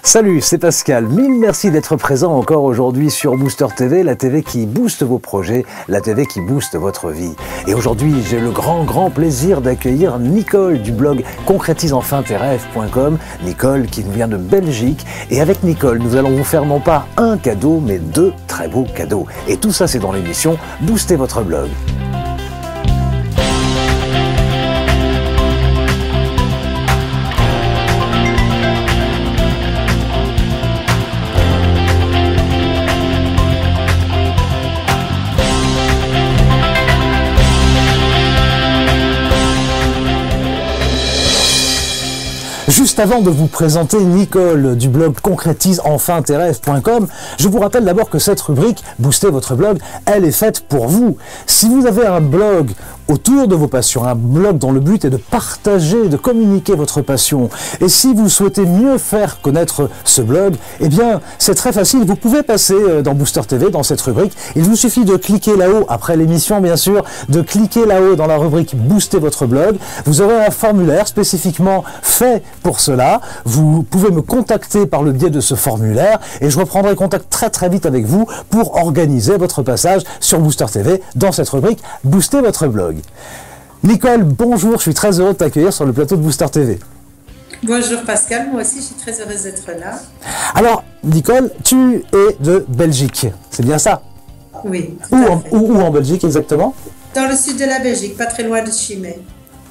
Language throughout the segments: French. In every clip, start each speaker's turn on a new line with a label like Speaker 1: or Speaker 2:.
Speaker 1: Salut, c'est Pascal. Mille merci d'être présent encore aujourd'hui sur Booster TV, la TV qui booste vos projets, la TV qui booste votre vie. Et aujourd'hui, j'ai le grand plaisir d'accueillir Nicole du blog concrétiseenfinterrêves.com. Nicole qui nous vient de Belgique. Et avec Nicole, nous allons vous faire non pas un cadeau, mais deux très beaux cadeaux. Et tout ça, c'est dans l'émission Booster votre blog. Juste avant de vous présenter Nicole du blog concrétiseenfinterrêves.com, je vous rappelle d'abord que cette rubrique « Booster votre blog », elle est faite pour vous. Si vous avez un blog autour de vos passions, un blog dont le but est de partager, de communiquer votre passion, et si vous souhaitez mieux faire connaître ce blog, eh bien c'est très facile, vous pouvez passer dans Booster TV, dans cette rubrique. Il vous suffit de cliquer là-haut, après l'émission bien sûr, de cliquer là-haut dans la rubrique « Booster votre blog ». Vous aurez un formulaire spécifiquement fait pour cela. Vous pouvez me contacter par le biais de ce formulaire et je reprendrai contact très vite avec vous pour organiser votre passage sur Booster TV dans cette rubrique « Booster votre blog ». Nicole, bonjour, je suis très heureux de t'accueillir sur le plateau de Booster TV.
Speaker 2: Bonjour Pascal, moi aussi je suis très heureuse d'être là.
Speaker 1: Alors Nicole, tu es de Belgique, c'est bien ça?
Speaker 2: Oui.
Speaker 1: Où en Belgique exactement?
Speaker 2: Dans le sud de la Belgique, pas très loin de Chimay.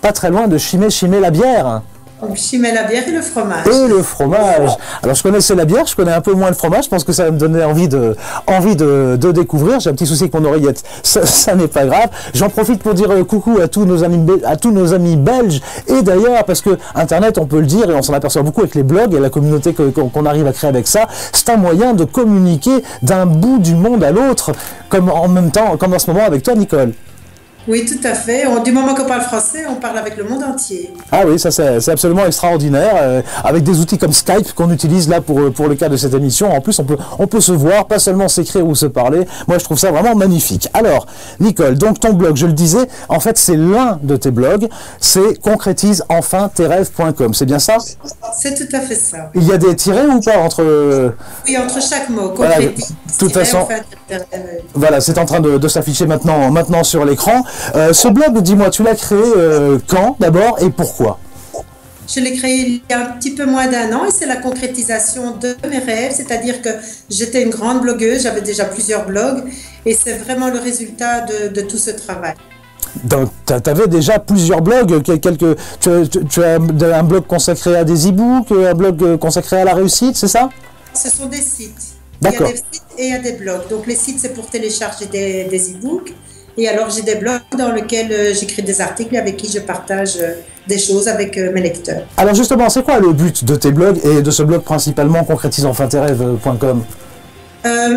Speaker 1: Pas très loin de Chimay, Chimay la bière.
Speaker 2: Donc Chimay la bière et le fromage.
Speaker 1: Et le fromage. Alors je connaissais la bière, je connais un peu moins le fromage, je pense que ça va me donner envie de découvrir. J'ai un petit souci avec mon oreillette, ça n'est pas grave. J'en profite pour dire coucou à tous nos amis belges et d'ailleurs parce que Internet, on peut le dire et on s'en aperçoit beaucoup avec les blogs et la communauté qu'on arrive à créer avec ça, c'est un moyen de communiquer d'un bout du monde à l'autre, comme en même temps, comme en ce moment avec toi Nicole.
Speaker 2: Oui, tout à fait. Du moment qu'on parle français, on parle avec le monde entier.
Speaker 1: Ah oui, ça c'est absolument extraordinaire. Avec des outils comme Skype qu'on utilise là pour le cas de cette émission. En plus, on peut se voir, pas seulement s'écrire ou se parler. Moi, je trouve ça vraiment magnifique. Alors, Nicole, donc ton blog, je le disais, en fait, c'est l'un de tes blogs. C'est concrétiseenfinterêves.com. C'est bien ça?
Speaker 2: C'est tout à fait ça.
Speaker 1: Il y a des tirets ou pas entre...
Speaker 2: Oui, entre chaque mot.
Speaker 1: Voilà, de toute façon, voilà, c'est en train de s'afficher maintenant sur l'écran. Ce blog, dis-moi, tu l'as créé quand d'abord et pourquoi?
Speaker 2: Je l'ai créé il y a un petit peu moins d'un an et c'est la concrétisation de mes rêves, c'est-à-dire que j'étais une grande blogueuse, j'avais déjà plusieurs blogs et c'est vraiment le résultat de tout ce travail. Donc,
Speaker 1: tu avais déjà plusieurs blogs, tu as un blog consacré à des e-books, un blog consacré à la réussite, c'est ça?
Speaker 2: Ce sont des sites.
Speaker 1: D'accord.
Speaker 2: Il y a des sites et il y a des blogs. Donc les sites, c'est pour télécharger des e-books. Et alors, j'ai des blogs dans lesquels j'écris des articles avec qui je partage des choses avec mes lecteurs. Alors
Speaker 1: justement, c'est quoi le but de tes blogs et de ce blog principalement concrétiseenfinterêves.com?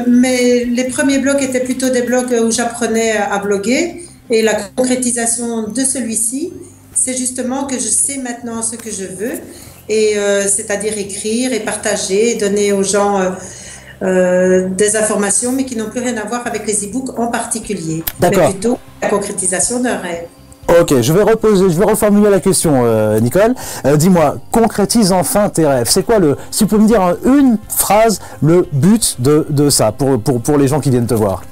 Speaker 2: Mais les premiers blogs étaient plutôt des blogs où j'apprenais à bloguer. Et la concrétisation de celui-ci, c'est justement que je sais maintenant ce que je veux. Et c'est-à-dire écrire et partager et donner aux gens... des informations, mais qui n'ont plus rien à voir avec les e-books en particulier.
Speaker 1: D'accord.
Speaker 2: Mais plutôt la concrétisation d'un rêve.
Speaker 1: Ok, je vais reformuler la question, Nicole. Dis-moi, concrétise enfin tes rêves. C'est quoi si tu peux me dire en une phrase le but de ça, pour les gens qui viennent te voir?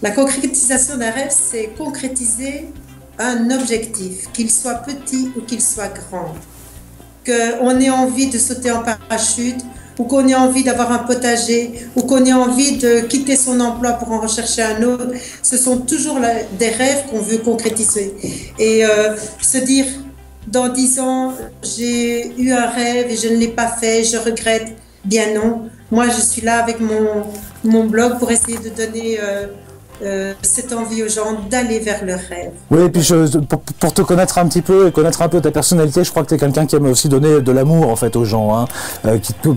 Speaker 2: La concrétisation d'un rêve, c'est concrétiser un objectif, qu'il soit petit ou qu'il soit grand. Qu'on ait envie de sauter en parachute, ou qu'on ait envie d'avoir un potager, ou qu'on ait envie de quitter son emploi pour en rechercher un autre, ce sont toujours des rêves qu'on veut concrétiser. Et se dire, dans 10 ans, j'ai eu un rêve et je ne l'ai pas fait, je regrette, bien non. Moi, je suis là avec mon blog pour essayer de donner cette envie aux gens d'aller vers leur rêve.
Speaker 1: Oui, et puis pour te connaître un petit peu et connaître un peu ta personnalité, je crois que tu es quelqu'un qui aime aussi donner de l'amour en fait aux gens, hein,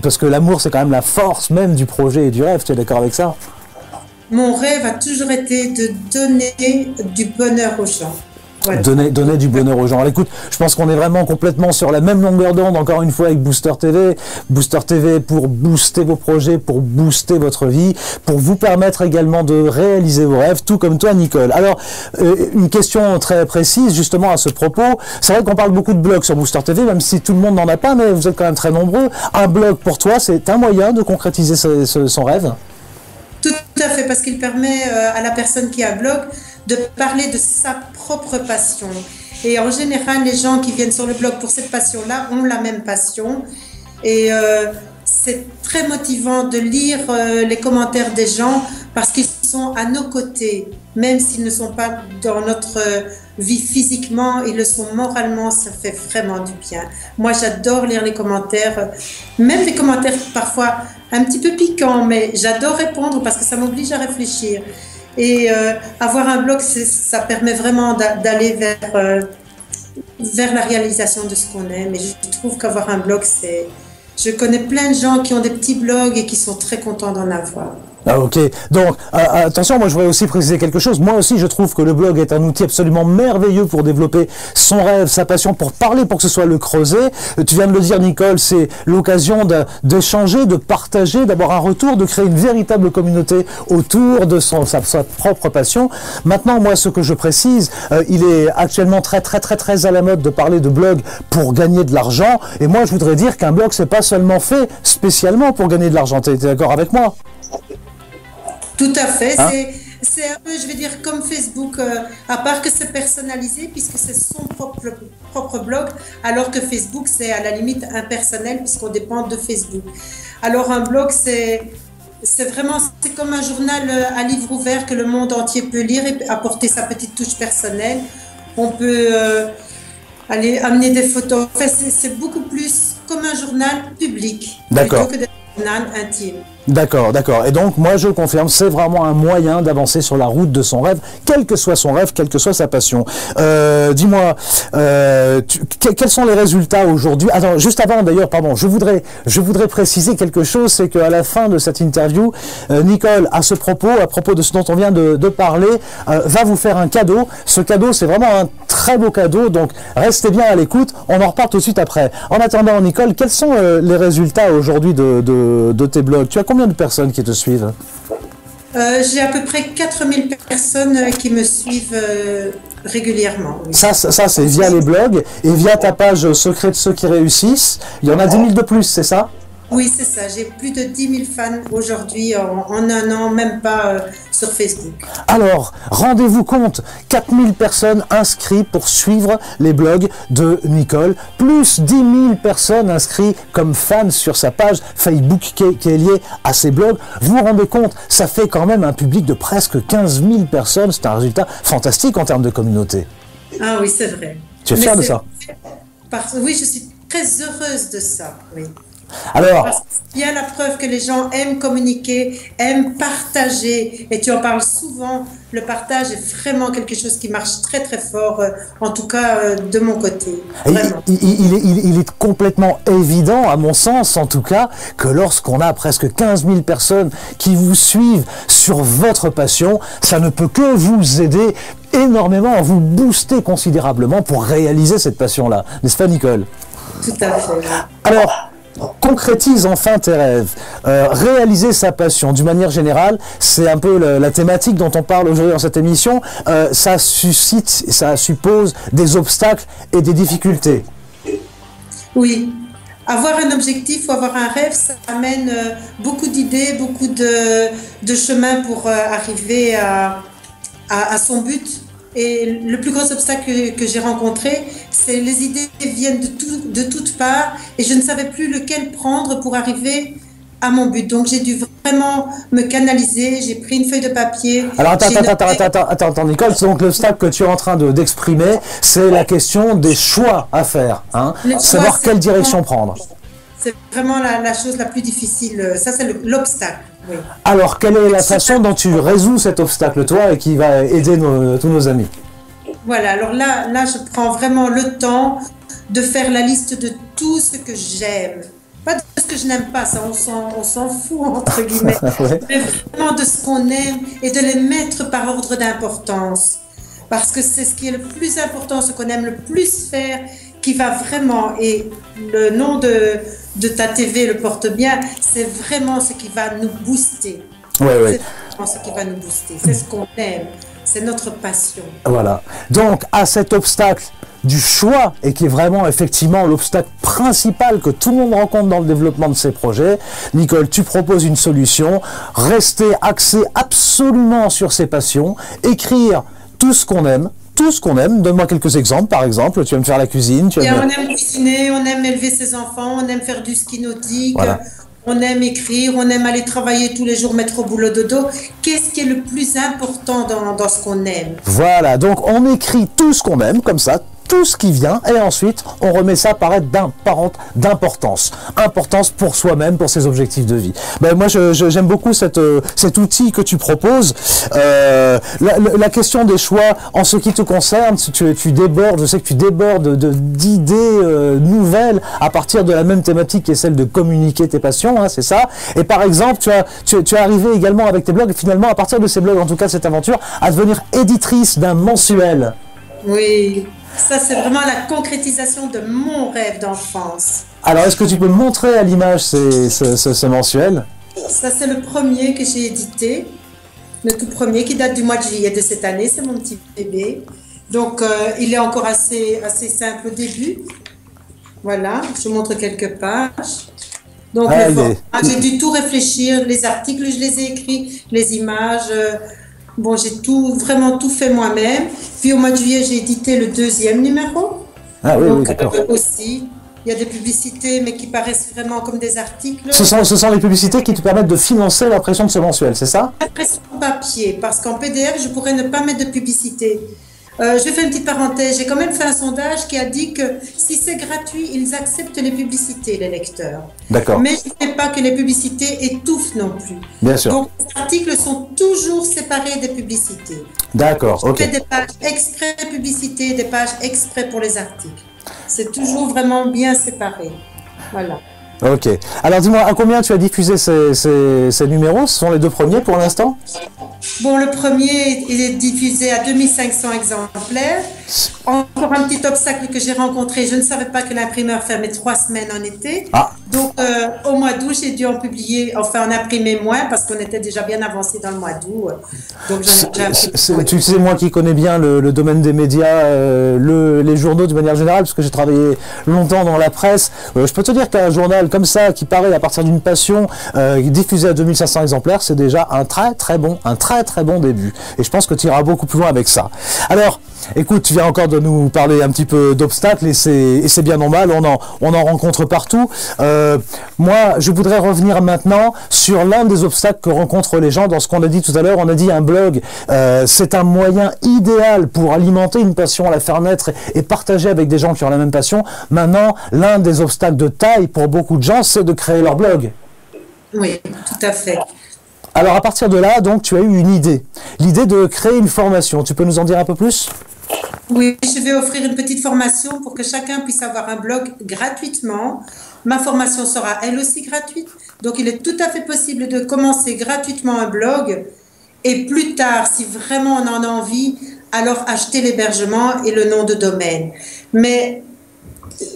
Speaker 1: parce que l'amour c'est quand même la force même du projet et du rêve, tu es d'accord avec ça?
Speaker 2: Mon rêve a toujours été de donner du bonheur aux gens. Voilà.
Speaker 1: Donner du bonheur aux gens. Alors, écoute, je pense qu'on est vraiment complètement sur la même longueur d'onde, encore une fois, avec Booster TV. Booster TV pour booster vos projets, pour booster votre vie, pour vous permettre également de réaliser vos rêves, tout comme toi, Nicole. Alors, une question très précise, justement, à ce propos. C'est vrai qu'on parle beaucoup de blogs sur Booster TV, même si tout le monde n'en a pas, mais vous êtes quand même très nombreux. Un blog, pour toi, c'est un moyen de concrétiser son rêve?
Speaker 2: Tout à fait, parce qu'il permet à la personne qui a un blog de parler de sa propre passion. Et en général, les gens qui viennent sur le blog pour cette passion-là ont la même passion. Et c'est très motivant de lire les commentaires des gens parce qu'ils sont à nos côtés. Même s'ils ne sont pas dans notre vie physiquement, ils le sont moralement, ça fait vraiment du bien. Moi, j'adore lire les commentaires, même les commentaires parfois un petit peu piquants, mais j'adore répondre parce que ça m'oblige à réfléchir. Et avoir un blog, ça permet vraiment d'aller vers la réalisation de ce qu'on aime. Et je trouve qu'avoir un blog, c'est... Je connais plein de gens qui ont des petits blogs et qui sont très contents d'en avoir.
Speaker 1: Ah, ok. Donc, attention, moi je voudrais aussi préciser quelque chose. Moi aussi, je trouve que le blog est un outil absolument merveilleux pour développer son rêve, sa passion, pour parler, pour que ce soit le creuset. Tu viens de le dire, Nicole, c'est l'occasion d'échanger, de partager, d'avoir un retour, de créer une véritable communauté autour de sa propre passion. Maintenant, moi, ce que je précise, il est actuellement très à la mode de parler de blog pour gagner de l'argent. Et moi, je voudrais dire qu'un blog, c'est pas seulement fait spécialement pour gagner de l'argent. T'es d'accord avec moi?
Speaker 2: Tout à fait,
Speaker 1: hein?
Speaker 2: C'est un peu, je vais dire, comme Facebook, à part que c'est personnalisé puisque c'est son propre blog, alors que Facebook, c'est à la limite impersonnel puisqu'on dépend de Facebook. Alors un blog, c'est vraiment, c'est comme un journal à livre ouvert que le monde entier peut lire et apporter sa petite touche personnelle. On peut aller amener des photos. Enfin, c'est beaucoup plus comme un journal public plutôt que un journal intime.
Speaker 1: D'accord. Et donc, moi, je confirme, c'est vraiment un moyen d'avancer sur la route de son rêve, quel que soit son rêve, quelle que soit sa passion. Dis-moi, quels sont les résultats aujourd'hui? Attends, juste avant, d'ailleurs, pardon, je voudrais préciser quelque chose, c'est qu'à la fin de cette interview, Nicole, à propos de ce dont on vient de parler, va vous faire un cadeau. Ce cadeau, c'est vraiment un très beau cadeau, donc restez bien à l'écoute. On en reparle tout de suite après. En attendant, Nicole, quels sont les résultats aujourd'hui de tes blogs? Tu as combien de personnes qui te suivent?
Speaker 2: J'ai à peu près 4000 personnes qui me suivent régulièrement. Oui.
Speaker 1: Ça c'est via les blogs et via ta page Secret de ceux qui réussissent. Il y en a 10 000 de plus, c'est ça?
Speaker 2: Oui, c'est ça. J'ai plus de 10 000 fans aujourd'hui en un an, même pas sur Facebook.
Speaker 1: Alors, rendez-vous compte, 4000 personnes inscrites pour suivre les blogs de Nicole, plus 10 000 personnes inscrites comme fans sur sa page Facebook qui est liée à ses blogs. Vous vous rendez compte, ça fait quand même un public de presque 15 000 personnes. C'est un résultat fantastique en termes de communauté.
Speaker 2: Ah oui, c'est vrai.
Speaker 1: Tu es fière de ça?
Speaker 2: Oui, je suis très heureuse de ça, oui.
Speaker 1: Alors,
Speaker 2: parce qu'il y a la preuve que les gens aiment communiquer, aiment partager, et tu en parles souvent. Le partage est vraiment quelque chose qui marche très fort, en tout cas de mon côté.
Speaker 1: Il est complètement évident, à mon sens en tout cas, que lorsqu'on a presque 15 000 personnes qui vous suivent sur votre passion, ça ne peut que vous aider énormément, à vous booster considérablement pour réaliser cette passion-là. N'est-ce pas, Nicole?
Speaker 2: Tout à fait.
Speaker 1: Alors, concrétise enfin tes rêves. Réaliser sa passion, d'une manière générale, c'est un peu la thématique dont on parle aujourd'hui dans cette émission. Ça suppose des obstacles et des difficultés.
Speaker 2: Oui. Avoir un objectif ou avoir un rêve, ça amène beaucoup d'idées, beaucoup de chemins pour arriver à son but. Et le plus gros obstacle que j'ai rencontré, c'est les idées viennent de toutes parts et je ne savais plus lequel prendre pour arriver à mon but. Donc j'ai dû vraiment me canaliser, j'ai pris une feuille de papier.
Speaker 1: Alors attends Nicole, donc l'obstacle que tu es en train d'exprimer, c'est la question des choix à faire, hein, savoir quelle direction prendre.
Speaker 2: C'est vraiment la chose la plus difficile, ça c'est l'obstacle. Oui.
Speaker 1: Alors, quelle est la façon dont tu résous cet obstacle, toi, et qui va aider tous nos amis?
Speaker 2: Voilà, alors là, je prends vraiment le temps de faire la liste de tout ce que j'aime. Pas de ce que je n'aime pas, ça on s'en fout, entre guillemets. Ouais. Mais vraiment de ce qu'on aime et de les mettre par ordre d'importance. parce que c'est ce qui est le plus important, ce qu'on aime le plus faire, qui va vraiment, et le nom de ta TV le porte bien, c'est vraiment ce qui va nous booster.
Speaker 1: Ouais, ouais.
Speaker 2: C'est vraiment ce qui va nous booster, c'est ce qu'on aime, c'est notre passion.
Speaker 1: Voilà. Donc, à cet obstacle du choix, et qui est vraiment effectivement l'obstacle principal que tout le monde rencontre dans le développement de ses projets, Nicole, tu proposes une solution, rester axé absolument sur ses passions, écrire tout ce qu'on aime. Tout ce qu'on aime, donne-moi quelques exemples. Par exemple, tu aimes faire la cuisine,
Speaker 2: on aime cuisiner, on aime élever ses enfants, on aime faire du ski nautique, voilà. On aime écrire, on aime aller travailler tous les jours, mettre au boulot dodo. Qu'est-ce qui est le plus important dans ce qu'on aime?
Speaker 1: Voilà, donc on écrit tout ce qu'on aime, comme ça, tout ce qui vient, et ensuite on remet ça par être d'importance. Importance pour soi-même, pour ses objectifs de vie. Ben, moi j'aime beaucoup cet outil que tu proposes. La question des choix, en ce qui te concerne, tu débordes, je sais que tu débordes d'idées nouvelles à partir de la même thématique qui est celle de communiquer tes passions, hein, c'est ça. Et par exemple, tu es arrivé également avec tes blogs, et finalement à partir de ces blogs, en tout cas cette aventure, à devenir éditrice d'un mensuel.
Speaker 2: Oui. Ça, c'est vraiment la concrétisation de mon rêve d'enfance.
Speaker 1: Alors, est-ce que tu peux me montrer à l'image ce mensuel?
Speaker 2: Ça, c'est le premier que j'ai édité, le tout premier qui date du mois de juillet de cette année. C'est mon petit bébé. Donc, il est encore assez simple au début. Voilà, je montre quelques pages. Donc, j'ai dû tout réfléchir. Les articles, je les ai écrits, les images... Bon, j'ai vraiment tout fait moi-même. Puis au mois de juillet, j'ai édité le 2e numéro.
Speaker 1: Ah oui,
Speaker 2: donc,
Speaker 1: oui, d'accord.
Speaker 2: Aussi, il y a des publicités, mais qui paraissent vraiment comme des articles.
Speaker 1: Ce sont les publicités qui te permettent de financer l'impression de ce mensuel, c'est ça?
Speaker 2: L'impression papier, parce qu'en PDF, je pourrais ne pas mettre de publicité. Je vais faire une petite parenthèse. J'ai quand même fait un sondage qui a dit que si c'est gratuit, ils acceptent les publicités, les lecteurs.
Speaker 1: D'accord.
Speaker 2: Mais je ne sais pas que les publicités étouffent non plus.
Speaker 1: Bien sûr.
Speaker 2: Donc, les articles sont toujours séparés des publicités.
Speaker 1: D'accord, ok.
Speaker 2: Je fais des pages exprès publicité, des pages exprès pour les articles. C'est toujours vraiment bien séparé. Voilà.
Speaker 1: Ok. Alors dis-moi, à combien tu as diffusé ces numéros? Ce sont les 2 premiers pour l'instant?
Speaker 2: Bon, le premier, il est diffusé à 2500 exemplaires. Encore un petit obstacle que j'ai rencontré, je ne savais pas que l'imprimeur fermait 3 semaines en été. Ah. Donc, au mois d'août, j'ai dû en publier, enfin en imprimer moins parce qu'on était déjà bien avancé dans le mois d'août. Donc,
Speaker 1: tu sais, moi qui connais bien le domaine des médias, les journaux de manière générale, parce que j'ai travaillé longtemps dans la presse, je peux te dire qu'un journal comme ça, qui paraît à partir d'une passion, diffusé à 2500 exemplaires, c'est déjà un très très bon début. Et je pense que tu iras beaucoup plus loin avec ça. Alors, écoute, tu viens encore de nous parler un petit peu d'obstacles et c'est bien normal, on en rencontre partout. Moi, je voudrais revenir maintenant sur l'un des obstacles que rencontrent les gens dans ce qu'on a dit tout à l'heure. On a dit un blog, c'est un moyen idéal pour alimenter une passion, la faire naître et partager avec des gens qui ont la même passion. Maintenant, l'un des obstacles de taille pour beaucoup de gens, c'est de créer leur blog.
Speaker 2: Oui, tout à fait.
Speaker 1: Alors, à partir de là, donc, tu as eu une idée. L'idée de créer une formation. Tu peux nous en dire un peu plus ?
Speaker 2: Oui, je vais offrir une petite formation pour que chacun puisse avoir un blog gratuitement. Ma formation sera elle aussi gratuite. Donc, il est tout à fait possible de commencer gratuitement un blog. Et plus tard, si vraiment on en a envie, alors acheter l'hébergement et le nom de domaine. Mais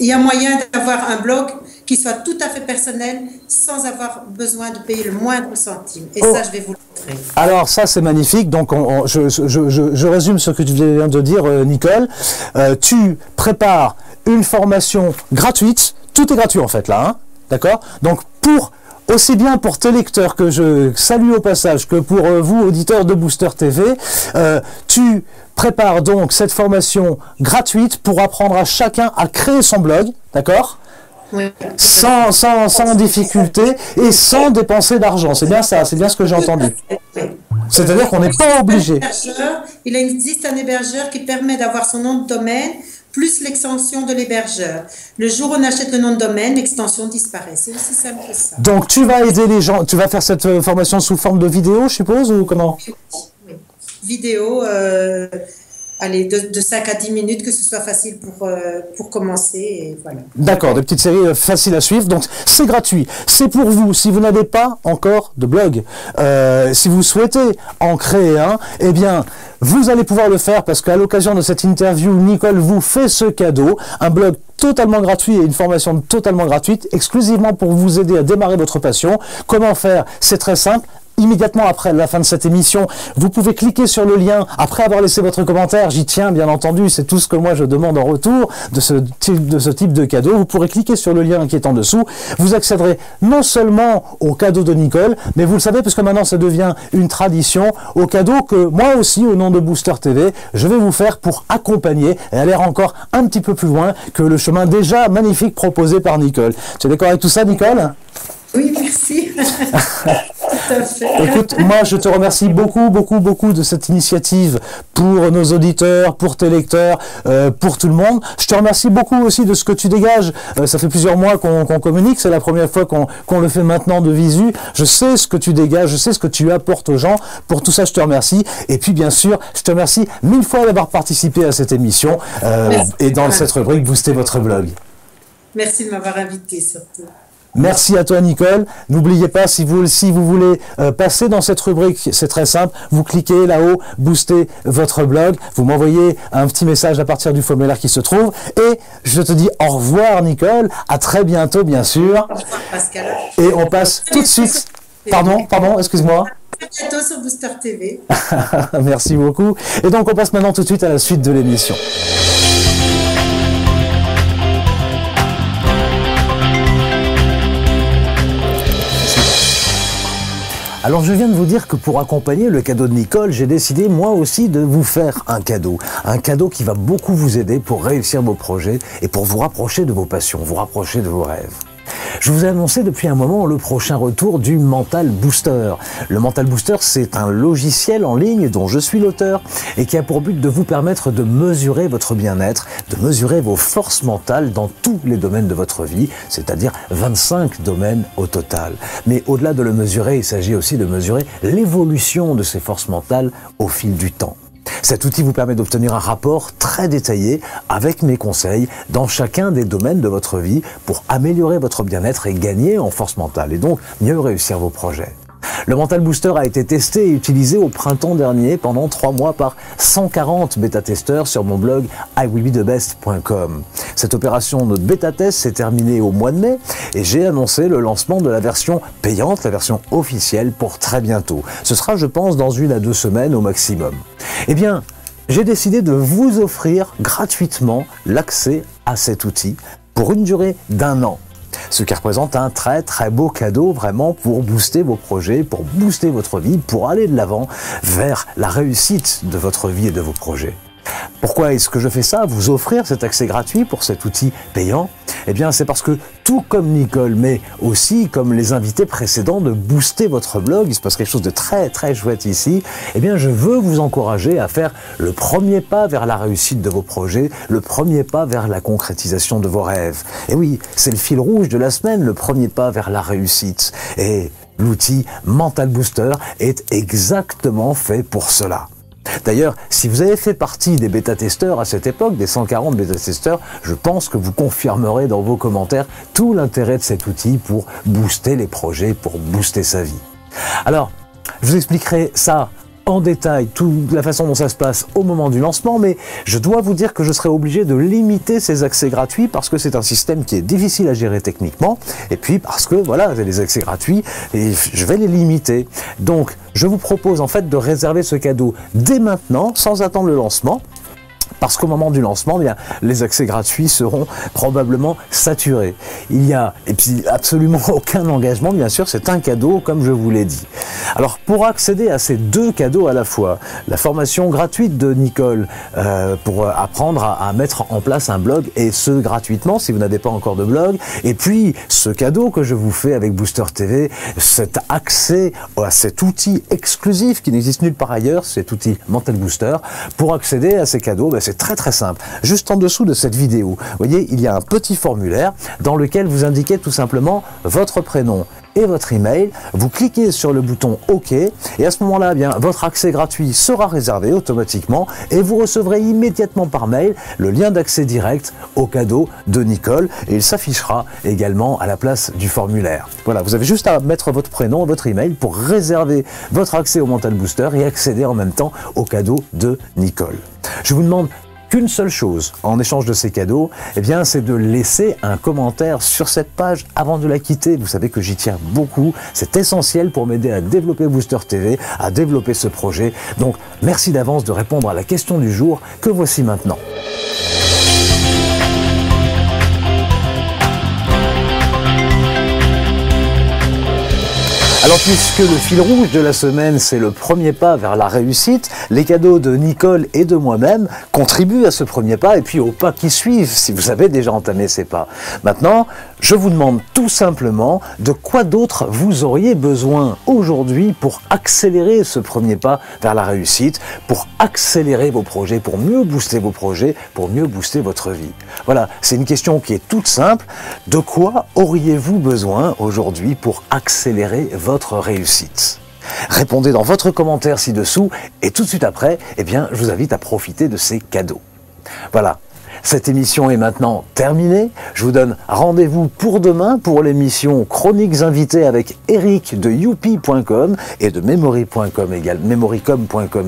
Speaker 2: il y a moyen d'avoir un blog qui soit tout à fait personnel sans avoir besoin de payer le moindre centime. Et ça, je vais vous le montrer.
Speaker 1: Alors ça, c'est magnifique. Donc, je résume ce que tu viens de dire, Nicole. Tu prépares une formation gratuite. Tout est gratuit en fait là, hein, d'accord? Donc, aussi bien pour tes lecteurs que je salue au passage, que pour vous, auditeurs de Booster TV, tu prépares donc cette formation gratuite pour apprendre à chacun à créer son blog, d'accord?
Speaker 2: Oui.
Speaker 1: Sans difficulté et sans dépenser d'argent. C'est bien ça, c'est bien ce que j'ai entendu.
Speaker 2: Oui.
Speaker 1: C'est-à-dire qu'on n'est pas obligé.
Speaker 2: Il existe un hébergeur qui permet d'avoir son nom de domaine plus l'extension de l'hébergeur. Le jour où on achète le nom de domaine, l'extension disparaît. C'est aussi simple que ça.
Speaker 1: Donc tu vas aider les gens, tu vas faire cette formation sous forme de vidéo, je suppose, ou comment?
Speaker 2: Oui. Vidéo, allez, de 5 à 10 minutes, que ce soit facile pour commencer. Et voilà.
Speaker 1: D'accord, des petites séries faciles à suivre. Donc, c'est gratuit. C'est pour vous. Si vous n'avez pas encore de blog, si vous souhaitez en créer un, eh bien, vous allez pouvoir le faire parce qu'à l'occasion de cette interview, Nicole vous fait ce cadeau, un blog totalement gratuit et une formation totalement gratuite, exclusivement pour vous aider à démarrer votre passion. Comment faire? C'est très simple. Immédiatement après la fin de cette émission, vous pouvez cliquer sur le lien, après avoir laissé votre commentaire, j'y tiens bien entendu, c'est tout ce que moi je demande en retour de ce type de cadeau. Vous pourrez cliquer sur le lien qui est en dessous, vous accéderez non seulement au cadeau de Nicole, mais vous le savez, puisque maintenant ça devient une tradition, au cadeau que moi aussi, au nom de Booster TV, je vais vous faire pour accompagner et aller encore un petit peu plus loin que le chemin déjà magnifique proposé par Nicole. Tu es d'accord avec tout ça, Nicole?
Speaker 2: Oui, merci. Tout à fait.
Speaker 1: Écoute, moi je te remercie beaucoup de cette initiative pour nos auditeurs, pour tes lecteurs, pour tout le monde. Je te remercie beaucoup aussi de ce que tu dégages. Ça fait plusieurs mois qu'on communique, c'est la première fois qu'on le fait maintenant de visu. Je sais ce que tu dégages, je sais ce que tu apportes aux gens. Pour tout ça, je te remercie. Et puis bien sûr, je te remercie 1000 fois d'avoir participé à cette émission et dans cette rubrique Booster votre blog.
Speaker 2: Merci de m'avoir invité surtout.
Speaker 1: Merci à toi, Nicole. N'oubliez pas, si vous voulez passer dans cette rubrique, c'est très simple. Vous cliquez là-haut, boostez votre blog. Vous m'envoyez un petit message à partir du formulaire qui se trouve. Et je te dis au revoir, Nicole. À très bientôt, bien sûr.
Speaker 2: Au revoir, Pascal.
Speaker 1: Et on passe tout de suite. Pardon, excuse-moi.
Speaker 2: À bientôt sur Booster TV.
Speaker 1: Merci beaucoup. Et donc, on passe maintenant tout de suite à la suite de l'émission. Alors je viens de vous dire que pour accompagner le cadeau de Nicole, j'ai décidé moi aussi de vous faire un cadeau qui va beaucoup vous aider pour réussir vos projets et pour vous rapprocher de vos passions, vous rapprocher de vos rêves. Je vous ai annoncé depuis un moment le prochain retour du Mental Booster. Le Mental Booster, c'est un logiciel en ligne dont je suis l'auteur et qui a pour but de vous permettre de mesurer votre bien-être, de mesurer vos forces mentales dans tous les domaines de votre vie, c'est-à-dire 25 domaines au total. Mais au-delà de le mesurer, il s'agit aussi de mesurer l'évolution de ces forces mentales au fil du temps. Cet outil vous permet d'obtenir un rapport très détaillé avec mes conseils dans chacun des domaines de votre vie pour améliorer votre bien-être et gagner en force mentale et donc mieux réussir vos projets. Le Mental Booster a été testé et utilisé au printemps dernier pendant 3 mois par 140 bêta-testeurs sur mon blog iwillbethebest.com. Cette opération de bêta-test s'est terminée au mois de mai et j'ai annoncé le lancement de la version payante, la version officielle pour très bientôt. Ce sera, je pense, dans 1 à 2 semaines au maximum. Eh bien, j'ai décidé de vous offrir gratuitement l'accès à cet outil pour une durée d'1 an. Ce qui représente un très beau cadeau vraiment pour booster vos projets, pour booster votre vie, pour aller de l'avant vers la réussite de votre vie et de vos projets. Pourquoi est-ce que je fais ça? Vous offrir cet accès gratuit pour cet outil payant? Eh bien, c'est parce que tout comme Nicole, mais aussi comme les invités précédents de booster votre blog, il se passe quelque chose de très chouette ici. Eh bien, je veux vous encourager à faire le premier pas vers la réussite de vos projets, le premier pas vers la concrétisation de vos rêves. Et oui, c'est le fil rouge de la semaine, le premier pas vers la réussite. Et l'outil Mental Booster est exactement fait pour cela. D'ailleurs, si vous avez fait partie des bêta-testeurs à cette époque, des 140 bêta-testeurs, je pense que vous confirmerez dans vos commentaires tout l'intérêt de cet outil pour booster les projets, pour booster sa vie. Alors, je vous expliquerai ça en détail, toute la façon dont ça se passe au moment du lancement, mais je dois vous dire que je serai obligé de limiter ces accès gratuits parce que c'est un système qui est difficile à gérer techniquement, et puis parce que voilà, j'ai des accès gratuits et je vais les limiter. Donc, je vous propose en fait de réserver ce cadeau dès maintenant, sans attendre le lancement. Parce qu'au moment du lancement, bien, les accès gratuits seront probablement saturés. Il y a, et puis absolument aucun engagement, bien sûr, c'est un cadeau, comme je vous l'ai dit. Alors, pour accéder à ces 2 cadeaux à la fois, la formation gratuite de Nicole pour apprendre à mettre en place un blog, et ce gratuitement, si vous n'avez pas encore de blog, et puis ce cadeau que je vous fais avec Booster TV, cet accès à cet outil exclusif qui n'existe nulle part ailleurs, cet outil Mental Booster, pour accéder à ces cadeaux, c'est très simple. Juste en dessous de cette vidéo, vous voyez, il y a un petit formulaire dans lequel vous indiquez tout simplement votre prénom et votre email. Vous cliquez sur le bouton OK et à ce moment-là, eh bien, votre accès gratuit sera réservé automatiquement et vous recevrez immédiatement par mail le lien d'accès direct au cadeau de Nicole et il s'affichera également à la place du formulaire. Voilà, vous avez juste à mettre votre prénom et votre email pour réserver votre accès au Mental Booster et accéder en même temps au cadeau de Nicole. Je vous demande qu'une seule chose en échange de ces cadeaux, eh bien, c'est de laisser un commentaire sur cette page avant de la quitter. Vous savez que j'y tiens beaucoup. C'est essentiel pour m'aider à développer Booster TV, à développer ce projet. Donc, merci d'avance de répondre à la question du jour que voici maintenant. Alors puisque le fil rouge de la semaine, c'est le premier pas vers la réussite, les cadeaux de Nicole et de moi-même contribuent à ce premier pas et puis aux pas qui suivent, si vous avez déjà entamé ces pas. Maintenant, je vous demande tout simplement de quoi d'autre vous auriez besoin aujourd'hui pour accélérer ce premier pas vers la réussite, pour accélérer vos projets, pour mieux booster vos projets, pour mieux booster votre vie. Voilà, c'est une question qui est toute simple. De quoi auriez-vous besoin aujourd'hui pour accélérer votre réussite? Répondez dans votre commentaire ci-dessous et tout de suite après, eh bien, je vous invite à profiter de ces cadeaux. Voilà. Cette émission est maintenant terminée. Je vous donne rendez-vous pour demain pour l'émission Chroniques invitées avec Eric de youpi.com et de memorycom.com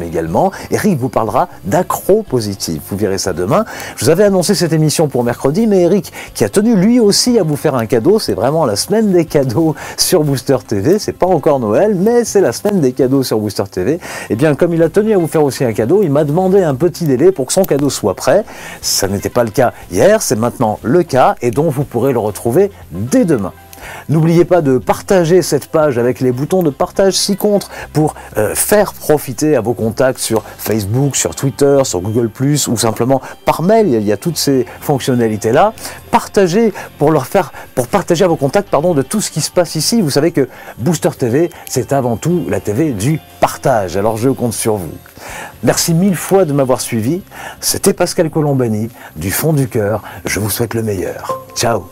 Speaker 1: également. Eric vous parlera d'accro positif. Vous verrez ça demain. Je vous avais annoncé cette émission pour mercredi, mais Eric, qui a tenu lui aussi à vous faire un cadeau, c'est vraiment la semaine des cadeaux sur Booster TV. C'est pas encore Noël, mais c'est la semaine des cadeaux sur Booster TV. Et bien, comme il a tenu à vous faire aussi un cadeau, il m'a demandé un petit délai pour que son cadeau soit prêt. Ça n'était pas le cas hier, c'est maintenant le cas et donc vous pourrez le retrouver dès demain. N'oubliez pas de partager cette page avec les boutons de partage ci-contre pour faire profiter à vos contacts sur Facebook, sur Twitter, sur Google+, ou simplement par mail, il y a toutes ces fonctionnalités-là. Partagez pour partager à vos contacts de tout ce qui se passe ici. Vous savez que Booster TV, c'est avant tout la TV du partage, alors je compte sur vous. Merci mille fois de m'avoir suivi. C'était Pascal Colombani, du fond du cœur. Je vous souhaite le meilleur. Ciao.